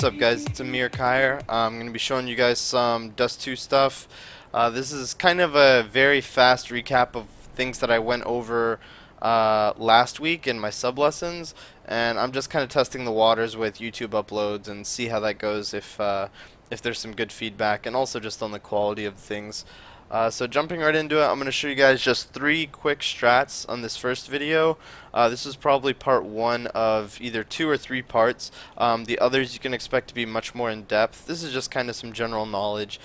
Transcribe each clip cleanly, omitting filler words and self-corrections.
What's up, guys? It's Amir, Khair. I'm going to be showing you guys some Dust 2 stuff. This is kind of a very fast recap of things that I went over last week in my sub lessons, and I'm just kind of testing the waters with YouTube uploads and see how that goes, if there's some good feedback, and also just on the quality of things. So jumping right into it, I'm going to show you guys just 3 quick strats on this first video. This is probably part 1 of either 2 or 3 parts. The others you can expect to be much more in depth. This is just kind of some general knowledge.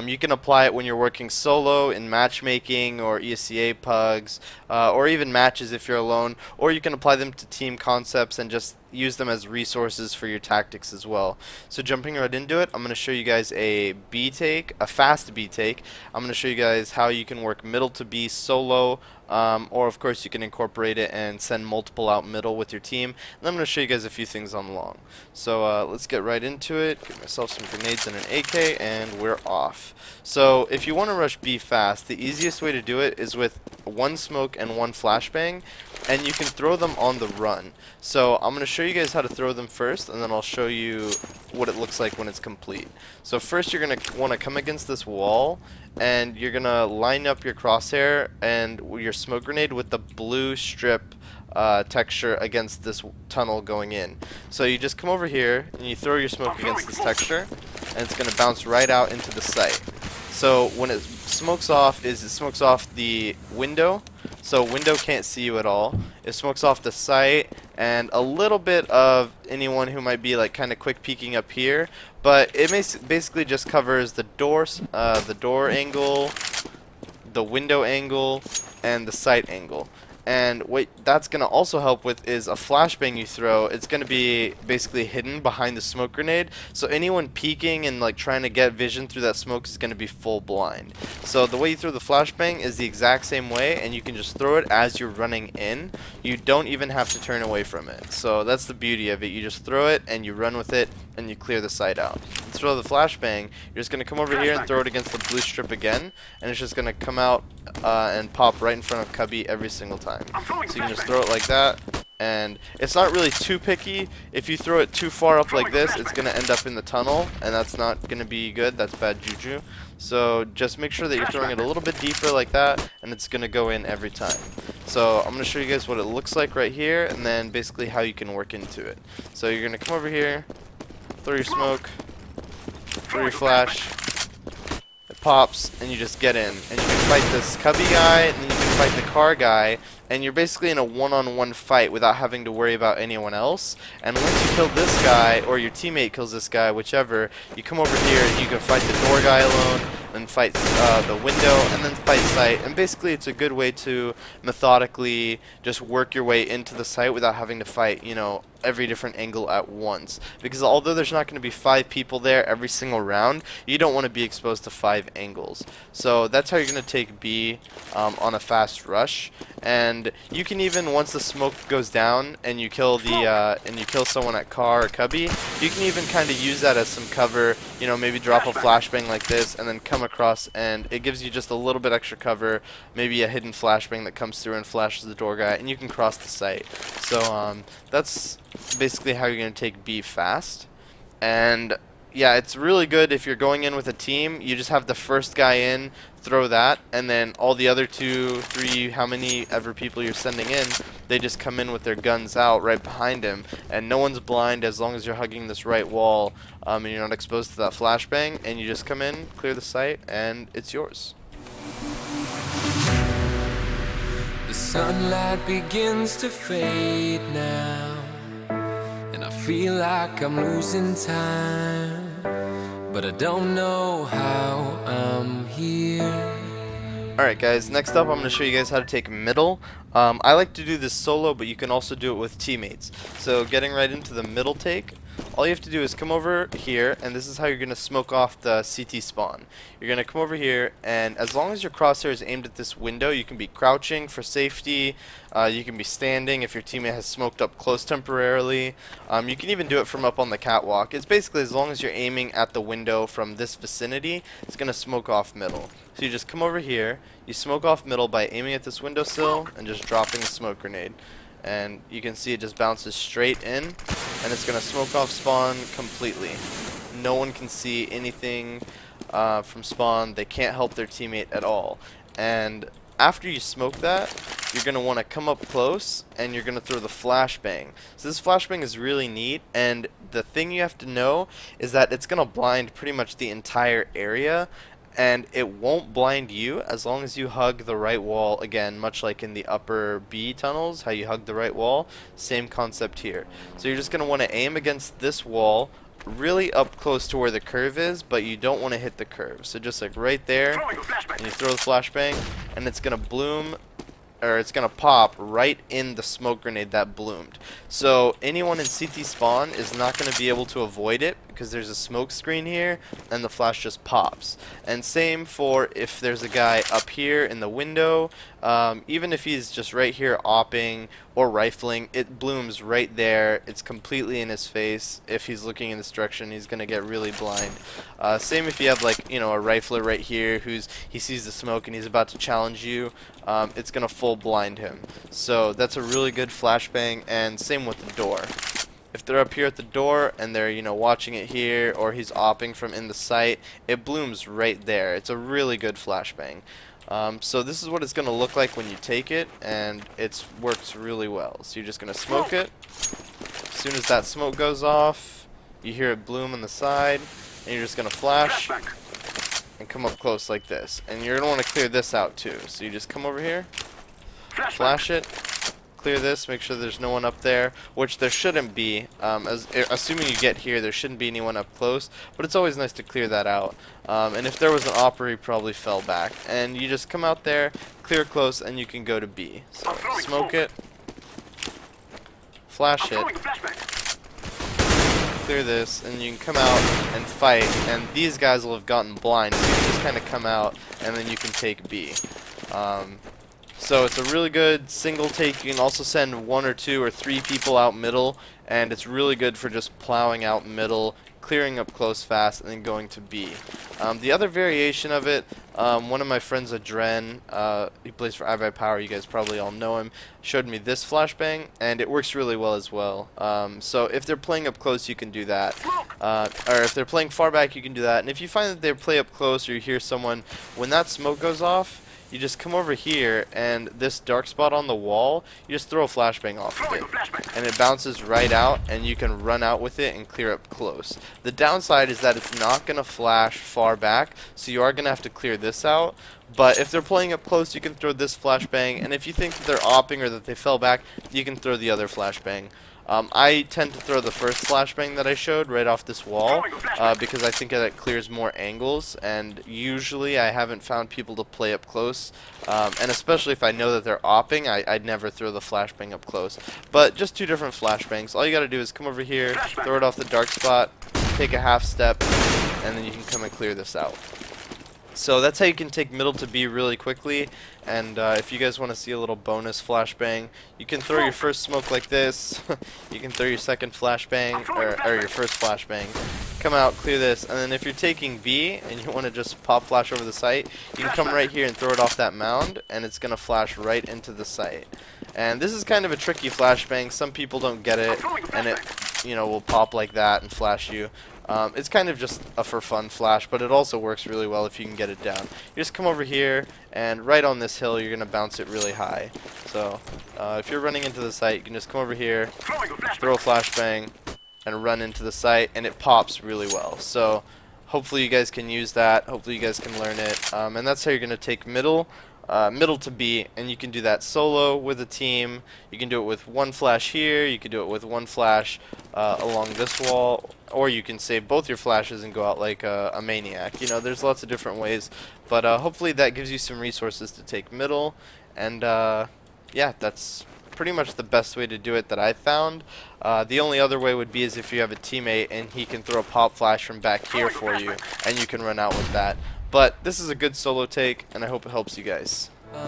You can apply it when you're working solo in matchmaking or ESCA pugs, or even matches if you're alone, or you can apply them to team concepts and just use them as resources for your tactics as well. So jumping right into it, I'm going to show you guys a B take, a fast B take. I'm going to show you guys how you can work middle to B solo, or of course you can incorporate it and send multiple out middle with your team. And I'm going to show you guys a few things on long. So let's get right into it. Get myself some grenades and an AK, and we're off. So if you want to rush B fast, the easiest way to do it is with 1 smoke and 1 flashbang, and you can throw them on the run. So I'm going to show you guys how to throw them first, and then I'll show you what it looks like when it's complete. So first you're going to want to come against this wall, and you're going to line up your crosshair and your smoke grenade with the blue strip texture against this tunnel going in. So you just come over here and you throw your smoke against this texture, and it's going to bounce right out into the site. So when it smokes off, it smokes off the window, so window can't see you at all. It smokes off the site and a little bit of anyone who might be like kind of quick peeking up here, but it basically just covers the door angle, the window angle, and the site angle. And what that's going to also help with is a flashbang you throw. It's going to be basically hidden behind the smoke grenade, so anyone peeking and like trying to get vision through that smoke is going to be full blind. So the way you throw the flashbang is the exact same way, and you can just throw it as you're running in. You don't even have to turn away from it. So that's the beauty of it. You just throw it and you run with it and you clear the site out. To throw the flashbang, you're just going to come over here and throw it against the blue strip again, and it's just going to come out and pop right in front of Cubby every single time. So you can just throw it like that, and it's not really too picky. If you throw it too far up like this, it's going to end up in the tunnel, and that's not going to be good. That's bad juju. So just make sure that you're throwing it a little bit deeper like that, and it's going to go in every time. So I'm going to show you guys what it looks like right here, and then basically how you can work into it. So you're going to come over here, throw your smoke, throw your flash, it pops, and you just get in. And you can fight this Cubby guy, and then you can fight the car guy, and you're basically in a one-on-one fight without having to worry about anyone else. And once you kill this guy, or your teammate kills this guy, whichever, you come over here and you can fight the door guy alone, then fight the window, and then fight site. And basically it's a good way to methodically just work your way into the site without having to fight, you know, every different angle at once. Because although there's not going to be 5 people there every single round, you don't want to be exposed to 5 angles. So that's how you're going to take B on a fast rush. And you can even, once the smoke goes down and you kill someone at car or Cubby, you can even kind of use that as some cover. You know, maybe drop a flashbang like this and then come across, and it gives you just a little bit extra cover. Maybe a hidden flashbang that comes through and flashes the door guy, and you can cross the site. So that's basically how you're going to take B fast. And yeah, it's really good if you're going in with a team. You just have the first guy in, throw that, and then all the other 2, 3, how many ever people you're sending in, they just come in with their guns out right behind him, and no one's blind as long as you're hugging this right wall, and you're not exposed to that flashbang, and you just come in, clear the site, and it's yours. The sunlight begins to fade now, and I feel like I'm losing time, but I don't know how I'm here. Alright guys, next up I'm going to show you guys how to take middle. I like to do this solo, but you can also do it with teammates. So getting right into the middle take, all you have to do is come over here, and this is how you're going to smoke off the CT spawn. You're going to come over here, and as long as your crosshair is aimed at this window, you can be crouching for safety, you can be standing if your teammate has smoked up close temporarily, you can even do it from up on the catwalk. It's basically as long as you're aiming at the window from this vicinity, it's going to smoke off middle. So you just come over here, you smoke off middle by aiming at this windowsill and just dropping a smoke grenade. And you can see it just bounces straight in, and it's going to smoke off spawn completely. No one can see anything from spawn. They can't help their teammate at all. And after you smoke that, you're going to want to come up close and you're going to throw the flashbang. So this flashbang is really neat, and the thing you have to know is that it's going to blind pretty much the entire area, and it won't blind you as long as you hug the right wall. Again, much like in the upper B tunnels, how you hug the right wall, same concept here. So you're just going to want to aim against this wall really up close to where the curve is, but you don't want to hit the curve. So just like right there, and you throw the flashbang, and it's going to bloom, or it's going to pop right in the smoke grenade that bloomed. So anyone in CT spawn is not going to be able to avoid it because there's a smoke screen here and the flash just pops. And same for if there's a guy up here in the window, even if he's just right here opping or rifling, it blooms right there. It's completely in his face. If he's looking in this direction, he's going to get really blind. Same if you have, like, you know, a rifler right here he sees the smoke and he's about to challenge you, it's going to full blind him. So that's a really good flashbang. And same with the door. If they're up here at the door and they're, you know, watching it here, or he's opping from in the site, it blooms right there. It's a really good flashbang. So this is what it's going to look like when you take it, and it works really well. So you're just going to smoke it. As soon as that smoke goes off, you hear it bloom on the side, and you're just going to flash and come up close like this. And you're going to want to clear this out too. So you just come over here, flash it, clear this, make sure there's no one up there, which there shouldn't be. Assuming you get here, there shouldn't be anyone up close, but it's always nice to clear that out. And if there was an opera, he probably fell back. And you just come out there, clear close, and you can go to B. So smoke it, flash it, clear this, and you can come out and fight. And these guys will have gotten blind, so you can just kind of come out, and then you can take B. So it's a really good single take. You can also send 1 or 2 or 3 people out middle, and it's really good for just plowing out middle, clearing up close fast, and then going to B. The other variation of it, one of my friends, Adren, he plays for iViPower, you guys probably all know him, showed me this flashbang, and it works really well as well. So if they're playing up close, you can do that. Or if they're playing far back, you can do that. And if you find that they play up close, or you hear someone, when that smoke goes off, you just come over here, and this dark spot on the wall, you just throw a flashbang off of it, and it bounces right out, and you can run out with it and clear up close. The downside is that it's not going to flash far back, so you are going to have to clear this out. But if they're playing up close, you can throw this flashbang, and if you think that they're opping or that they fell back, you can throw the other flashbang. I tend to throw the first flashbang that I showed right off this wall because I think that it clears more angles, and usually I haven't found people to play up close, and especially if I know that they're opping, I'd never throw the flashbang up close. But just 2 different flashbangs. All you gotta do is come over here, throw it off the dark spot, take a half step, and then you can come and clear this out. So that's how you can take middle to B really quickly. And if you guys want to see a little bonus flashbang, you can throw your first smoke like this. You can throw your second flashbang, or your first flashbang. Come out, clear this, and then if you're taking B and you want to just pop flash over the site, you can come right here and throw it off that mound, and it's going to flash right into the site. And this is kind of a tricky flashbang. Some people don't get it, and it, you know, will pop like that and flash you. It's kind of just a for fun flash, but it also works really well if you can get it down. You just come over here, and right on this hill, you're going to bounce it really high. So if you're running into the site, you can just come over here, throw a flashbang, and run into the site, and it pops really well. So hopefully you guys can use that. Hopefully you guys can learn it. And that's how you're going to take middle to B, and you can do that solo with a team. You can do it with 1 flash here, you can do it with 1 flash along this wall, or you can save both your flashes and go out like a maniac. You know, there's lots of different ways, but hopefully that gives you some resources to take middle. And yeah, that's pretty much the best way to do it that I found. The only other way would be is if you have a teammate and he can throw a pop flash from back here for you, and you can run out with that. But this is a good solo take, and I hope it helps you guys. I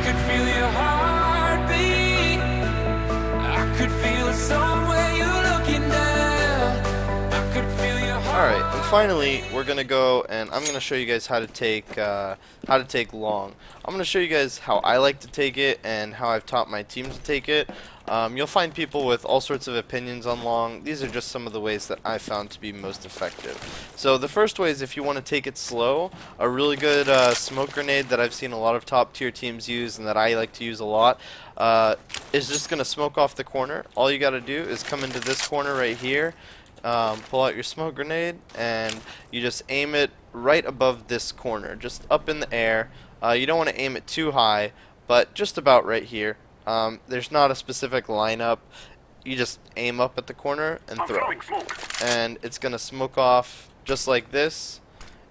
could feel your heartbeat. I could feel it somewhere you're looking down. I could feel your heart. Alright, and finally we're gonna go and I'm gonna show you guys how to take long. I'm gonna show you guys how I like to take it and how I've taught my team to take it. You'll find people with all sorts of opinions on long. These are just some of the ways that I found to be most effective. So the first way is if you want to take it slow. A really good smoke grenade that I've seen a lot of top tier teams use and that I like to use a lot is just gonna smoke off the corner. All you gotta do is come into this corner right here. Pull out your smoke grenade and you just aim it right above this corner, just up in the air. You don't want to aim it too high, but just about right here. There's not a specific lineup. You just aim up at the corner and throw. And it's going to smoke off just like this,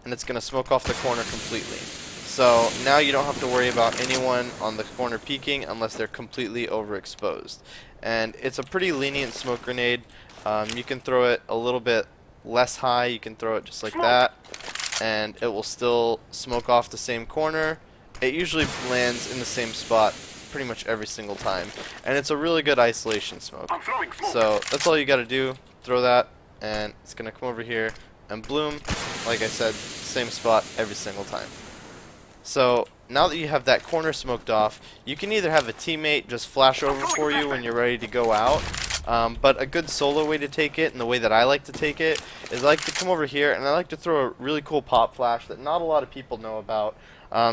and it's going to smoke off the corner completely. So now you don't have to worry about anyone on the corner peeking unless they're completely overexposed. And it's a pretty lenient smoke grenade. You can throw it a little bit less high. You can throw it just like that, and it will still smoke off the same corner. It usually lands in the same spot pretty much every single time, and it's a really good isolation smoke. So that's all you got to do. Throw that, and it's gonna come over here and bloom. Like I said, same spot every single time. So now that you have that corner smoked off, you can either have a teammate just flash over for you when you're ready to go out. But a good solo way to take it, and the way that I like to take it, is I like to come over here and I like to throw a really cool pop flash that not a lot of people know about.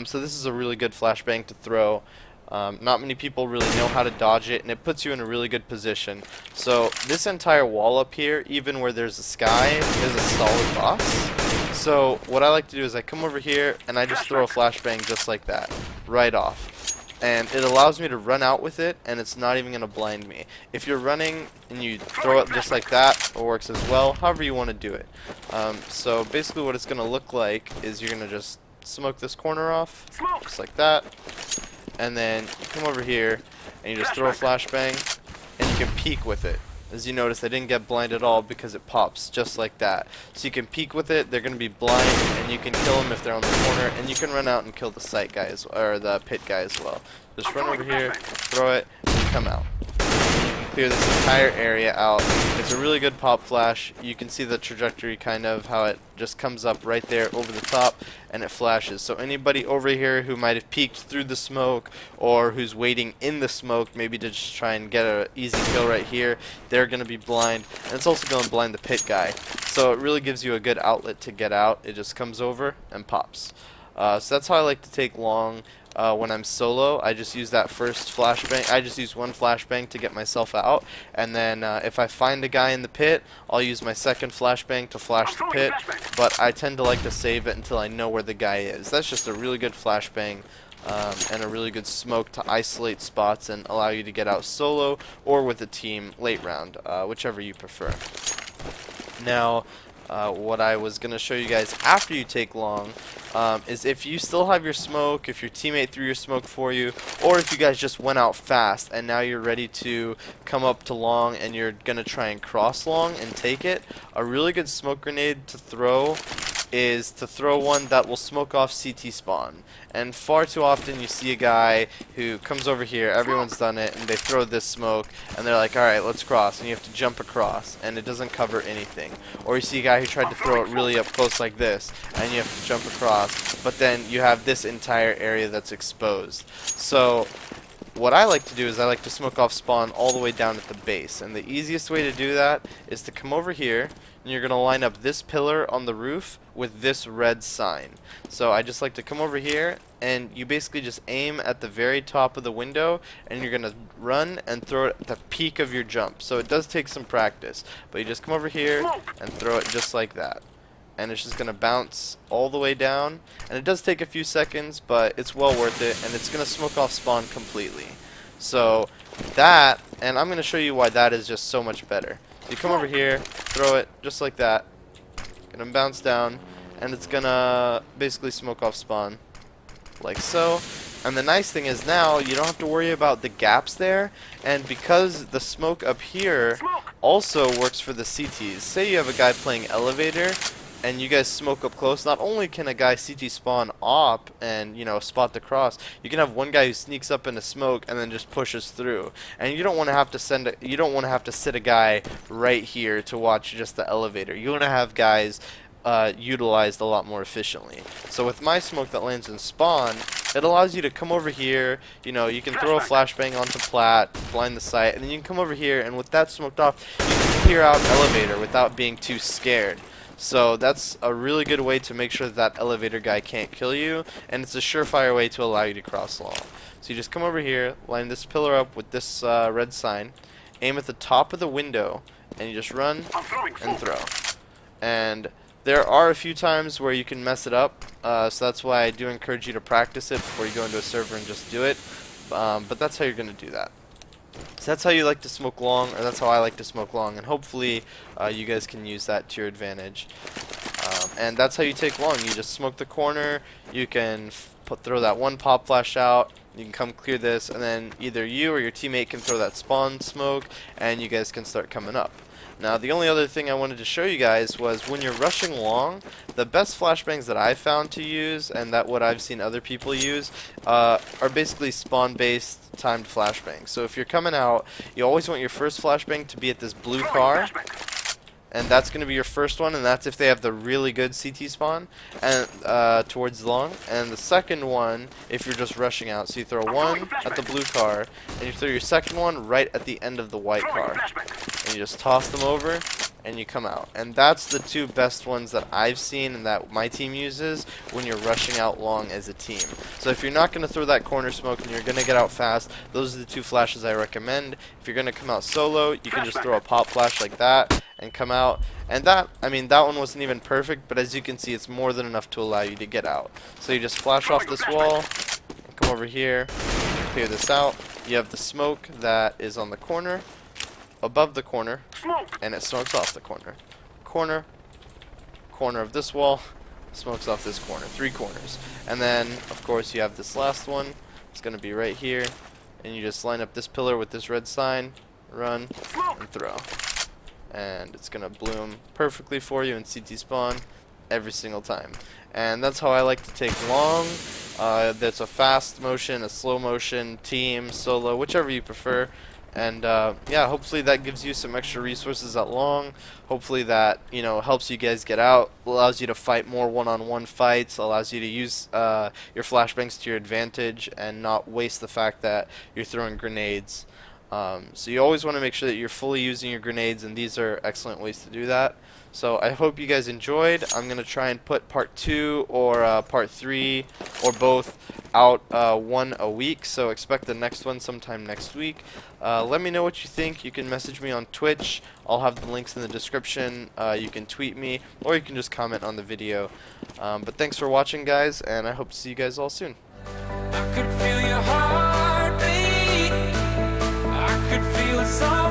So this is a really good flashbang to throw. Not many people really know how to dodge it, and it puts you in a really good position. So this entire wall up here, even where there's a sky, is a solid box. So what I like to do is I come over here and I just throw a flashbang just like that, right off. And it allows me to run out with it, and it's not even going to blind me. If you're running and you throw it just like that, it works as well, however you want to do it. So basically what it's going to look like is you're going to just smoke this corner off, just like that. And then you come over here and you just throw a flashbang, and you can peek with it. As you notice, I didn't get blind at all because it pops just like that. So you can peek with it, they're going to be blind, and you can kill them if they're on the corner, and you can run out and kill the site guy or the pit guy as well. Just run over here, throw it, and come out. Clear this entire area out. It's a really good pop flash. You can see the trajectory, kind of how it just comes up right there over the top and it flashes. So anybody over here who might have peeked through the smoke, or who's waiting in the smoke maybe to just try and get an easy kill right here, they're going to be blind, and it's also going to blind the pit guy. So it really gives you a good outlet to get out. It just comes over and pops. So that's how I like to take long. When I'm solo, I just use that first flashbang. I just use one flashbang to get myself out, and then if I find a guy in the pit, I'll use my second flashbang to flash the pit, but I tend to like to save it until I know where the guy is. That's just a really good flashbang and a really good smoke to isolate spots and allow you to get out solo or with a team late round, whichever you prefer. Now, what I was going to show you guys after you take long is if you still have your smoke, if your teammate threw your smoke for you, or if you guys just went out fast and now you're ready to come up to long and you're going to try and cross long and take it, a really good smoke grenade to throw is to throw one that will smoke off CT spawn. And far too often you see a guy who comes over here, everyone's done it, and they throw this smoke and they're like, alright, let's cross, and you have to jump across and it doesn't cover anything. Or you see a guy who tried to throw it really up close like this and you have to jump across, but then you have this entire area that's exposed. So what I like to do is I like to smoke off spawn all the way down at the base, and the easiest way to do that is to come over here and you're going to line up this pillar on the roof with this red sign. So I just like to come over here and you basically just aim at the very top of the window and you're going to run and throw it at the peak of your jump. So it does take some practice, but you just come over here and throw it just like that. And it's just going to bounce all the way down, and it does take a few seconds, but it's well worth it, and it's going to smoke off spawn completely. So that, and I'm going to show you why that is just so much better. You come over here, throw it just like that, going to bounce down, and it's going to basically smoke off spawn like so. And the nice thing is now you don't have to worry about the gaps there, and because the smoke up here also works for the CTs. Say you have a guy playing elevator and you guys smoke up close, not only can a guy CT spawn op and, you know, spot the cross, you can have one guy who sneaks up into smoke and then just pushes through. And you don't want to have to sit a guy right here to watch just the elevator. You want to have guys utilized a lot more efficiently. So with my smoke that lands in spawn, it allows you to come over here, you know, you can throw a flashbang onto plat, blind the site, and then you can come over here, and with that smoked off, you can clear out elevator without being too scared. So that's a really good way to make sure that elevator guy can't kill you, and it's a surefire way to allow you to cross long. So you just come over here, line this pillar up with this red sign, aim at the top of the window, and you just run and throw. And there are a few times where you can mess it up, so that's why I do encourage you to practice it before you go into a server and just do it. But that's how you're going to do that. So that's how you like to smoke long, or that's how I like to smoke long, and hopefully you guys can use that to your advantage. And that's how you take long. You just smoke the corner, you can throw that one pop flash out, you can come clear this, and then either you or your teammate can throw that spawn smoke, and you guys can start coming up. Now, the only other thing I wanted to show you guys was when you're rushing long, the best flashbangs that I've found to use, and that what I've seen other people use, are basically spawn-based timed flashbangs. So if you're coming out, you always want your first flashbang to be at this blue car, and that's going to be your first one, and that's if they have the really good CT spawn and towards long. And the second one, if you're just rushing out, so you throw one at the blue car, and you throw your second one right at the end of the white car, and you just toss them over, and you come out. And that's the two best ones that I've seen and that my team uses when you're rushing out long as a team. So if you're not going to throw that corner smoke and you're going to get out fast, those are the two flashes I recommend. If you're going to come out solo, you can just throw a pop flash like that and come out. And that, I mean, that one wasn't even perfect, but as you can see, it's more than enough to allow you to get out. So you just flash off this wall, and come over here, clear this out. You have the smoke that is on the corner, above the corner, and it smokes off the corner. Corner of this wall, smokes off this corner. 3 corners. And then, of course, you have this last one. It's going to be right here. And you just line up this pillar with this red sign, run, and throw. And it's going to bloom perfectly for you in CT spawn every single time. And that's how I like to take long. That's a fast motion, a slow motion, team, solo, whichever you prefer. And yeah, hopefully that gives you some extra resources at long. Hopefully that, you know, helps you guys get out, allows you to fight more one-on-one fights, allows you to use your flashbangs to your advantage and not waste the fact that you're throwing grenades. So you always want to make sure that you're fully using your grenades, and these are excellent ways to do that. So I hope you guys enjoyed. I'm going to try and put part 2 or part 3 or both out one a week, so expect the next one sometime next week. Let me know what you think. You can message me on Twitch. I'll have the links in the description. You can tweet me, or you can just comment on the video. But thanks for watching, guys, and I hope to see you guys all soon. I could feel your heartbeat. I could feel some